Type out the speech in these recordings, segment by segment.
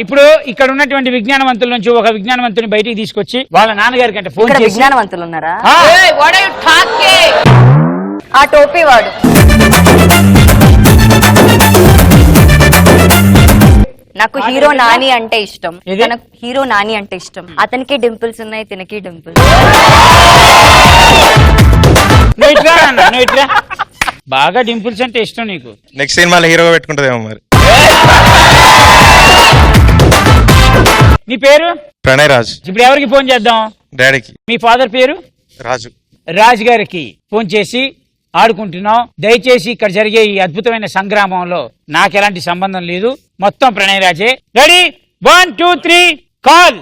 ఇప్పుడు ఇక్కడ ఉన్నటువంటి విజ్ఞానవంతుల నుంచి ఒక విజ్ఞానవంతుని బయటికి తీసుకొచ్చి వాళ్ళ నాన్నగారికి అంటే ఫోన్ చేసి విజ్ఞానవంతులు ఉన్నారా? ఆ టోపీ వాడు నాకు హీరో నాని అంటే ఇష్టం. తనకు హీరో నాని అంటే ఇష్టం. అతనికి డింపుల్స్ ఉన్నాయి, తినకి డింపుల్స్. బాగా డింపుల్స్ అంటే ఇష్టం నీకు. నెక్స్ట్ సినిమాలో హీరోగా పెట్టుకుంటదేమో మరి. నీ పేరు? ప్రణయ్ రాజ్. ఇప్పుడు ఎవరికి ఫోన్ చేద్దాం? డాడీకి. మీ ఫాదర్ పేరు? రాజు. రాజు గారికి ఫోన్ చేసి ఆడుకుంటున్నాం, దయచేసి ఇక్కడ జరిగే ఈ అద్భుతమైన సంగ్రామంలో నాకు ఎలాంటి సంబంధం లేదు, మొత్తం ప్రణయ్ రాజే. Ready 1 2 3 call.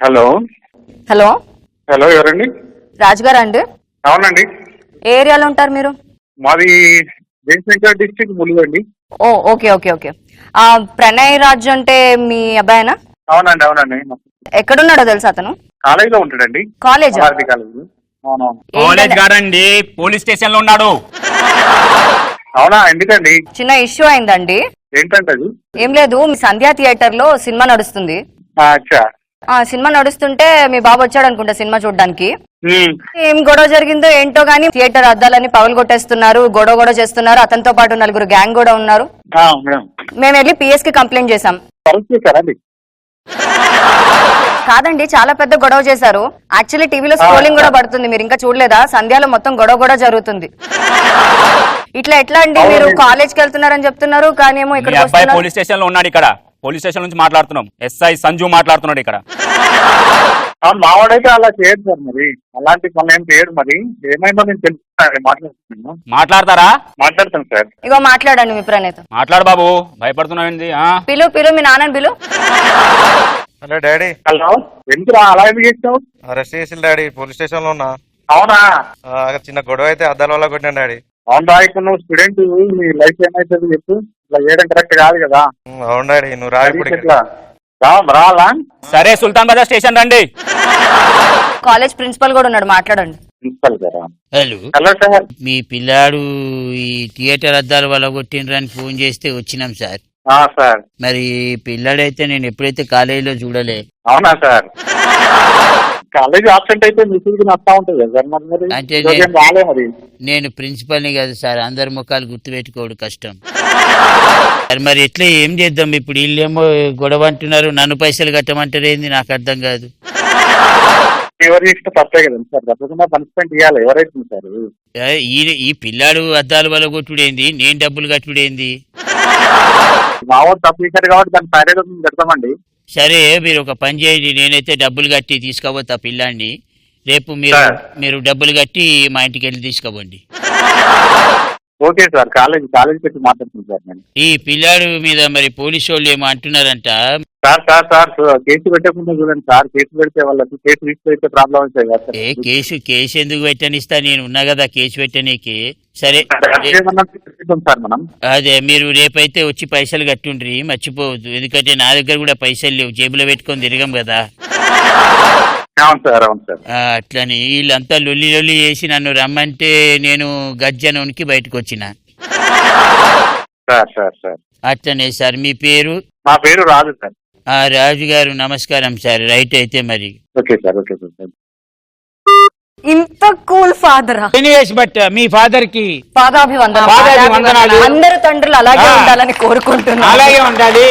Hello hello hello, ఎవరండి? రాజుగారు అండి? అవునండి. ఏ ఏరియాలో ఉంటారు మీరు? మాది జయశంకర్ డిస్ట్రిక్ట్ ములుగండి. Oh okay okay okay. Pranay Raju అంటే మీ అబ్బాయినా? అవునండి అవునండి. ఎక్కడున్నాడో తెలుసా అతను? కాలేజీలో ఉంటాడండి. కాలేజ్? కాలేజ్. అవునవును. కాలేజ్ గాడండి, పోలీస్ స్టేషన్ లో ఉన్నాడు. అవునా, ఎందుకండి? చిన్న ఇష్యూ అయిందండి. ఏంటంటే అది? ఏం లేదు, మీ సంధ్యా థియేటర్ లో సినిమా నడుస్తుంది. అచ్చా. సినిమా నడుస్తుంటే మీ బాబు వచ్చాడు అనుకుంటా సినిమా చూడడానికి. ఏం గొడవ జరిగిందో ఏంటో గానీ థియేటర్ అద్దాలని పగలు కొట్టేస్తున్నారు, గొడవ చేస్తున్నారు. అతనితో పాటు 4 గ్యాంగ్ కూడా ఉన్నారు. మేము వెళ్ళి పిఎస్ కి కంప్లైంట్ చేసాం. కాదండి, చాలా పెద్ద గొడవ చేశారు. యాక్చువల్లీ టీవీలో స్క్రోలింగ్ కూడా పడుతుంది, మీరు ఇంకా చూడలేదా? సంధ్యాలో మొత్తం గొడవ జరుగుతుంది. ఇట్లా ఎట్లా అండి? మీరు కాలేజ్ కి వెళ్తున్నారని చెప్తున్నారు కానీ ఏమో ఇక్కడ పోలీస్ స్టేషన్ లో ఉన్నాడు. ఇక్కడ పోలీస్ స్టేషన్ నుంచి మాట్లాడుతున్నాం. ఎస్ఐ సంజు మాట్లాడుతున్నాడు ఇక్కడ. మావాడైతే అలా చేయడు సార్, మరి అలాంటి పనులు ఏం చేయడు. మరి ఏమైందో నేను తెలుసుకున్నాను, మాట్లాడుతున్నాను. మాట్లాడతారా? మాట్లాడతాను సార్. ఇగో మాట్లాడండి మీ ప్రణయ్తో. మాట్లాడు బాబు, భయపడుతున్నావు. పిలు మీ నాన్నని పిలు. Hello daddy. హలో, ఎందుకు అలా ఎందుకు చేస్తావు? అరెస్ట్ చేసి డాడీ, పోలీస్ స్టేషన్ లో ఉన్నా. అవునా? చిన్న గొడవ అయితే అద్దాల వల్ల కొట్టినా డాడీ. అవునా, ఇప్పుడు నువ్వు స్టూడెంట్, నీ లైఫ్ ఏమైతుంది చెప్పు. ఇలా చేయడం కరెక్ట్ కాదు కదా. అవును డాడీ, నువ్వు రా ఇప్పుడు. రావాలా? సరే, సుల్తాన్ బజార్ స్టేషన్ రండి. కాలేజ్ ప్రిన్సిపల్ కూడా ఉన్నాడు, మాట్లాడండి. ప్రిన్సిపల్ గారా? హలో. Hello sir. మీ పిల్లాడు ఈ థియేటర్ అద్దాల వల్ల కొట్టిండ్రని ఫోన్ చేస్తే వచ్చినాం సార్. సార్, మరి పిల్లాడైతే నేను ఎప్పుడైతే కాలేజీలో చూడలే. అవునా సార్? కాలేజ్ ఆబ్సెంట్ అయితే మెసేజ్ వస్తా ఉంటుంది కదా సార్. అంటే రాలే మరి. నేను ప్రిన్సిపల్ని కదా సార్, అందరి ముఖాలు గుర్తుపెట్టుకోవడం కష్టం. మరి ఎట్లా ఏం చేద్దాం ఇప్పుడు? వీళ్ళేమో గొడవ అంటున్నారు, నన్ను పైసలు కట్టమంటారు, ఏంది నాకు అర్థం కాదు. ఎవరు చేసిన తప్పే కదండి సార్, తప్పకుండా పనిష్మెంట్ ఇవ్వాలి. ఎవరైతుంది సార్? ఈ పిల్లాడు అద్దాల వల్ల కొట్టుడేంది, నేను డబ్బులు కట్టుడేంది? మావాడు తప్పు చేశారు కాబట్టి దాన్ని సైడ్ పెడతామండి. సరే, మీరు ఒక పని చేయండి, నేనైతే డబ్బులు కట్టి తీసుకోబోతా పిల్లాడిని. రేపు మీరు డబ్బులు కట్టి మా ఇంటికి వెళ్ళి తీసుకోబోండి. ఓకే సార్, కాలేజ్ పెట్టి మాట్లాడుతుంది సార్. నేను ఈ పిల్లాడు మీద మరి పోలీసు వాళ్ళు ఏమో అంటున్నారంట. సార్ కేసు పెట్టకుండా చూడండి సార్. కేసు పెడితే వాళ్ళకి కేసు తీసుకెళ్తే ప్రాబ్లం అవుతాయి కదా. కేసు ఎందుకు పెట్టనిస్తా, నేను ఉన్నా కదా కేసు పెట్టనీకి. సరే సార్, మనం అదే మీరు రేపైతే వచ్చి పైసలు కట్టుండ్రి, మర్చిపోవద్దు. ఎందుకంటే నా దగ్గర కూడా పైసలు లేవు, జేబులో పెట్టుకొని తిరగం కదా. అవును సార్, అవును సార్. అట్లని వీళ్ళంతా లొల్లి చేసి నన్ను రమ్మంటే నేను గజ్జనోనికి బయటకు వచ్చిన. సార్ అట్లనే సార్. మీ పేరు? మా పేరు రాజు సార్. రాజు గారు నమస్కారం సార్. రైట్ అయితే మరి. Okay sir. Okay sir. ఇంత కూల్ ఫాదర్. బట్ మీ ఫాదర్ కి పాదాభివందనాలు. అందరు తండ్రులు అలాగే ఉండాలని కోరుకుంటున్నాను. అలాగే ఉండాలి.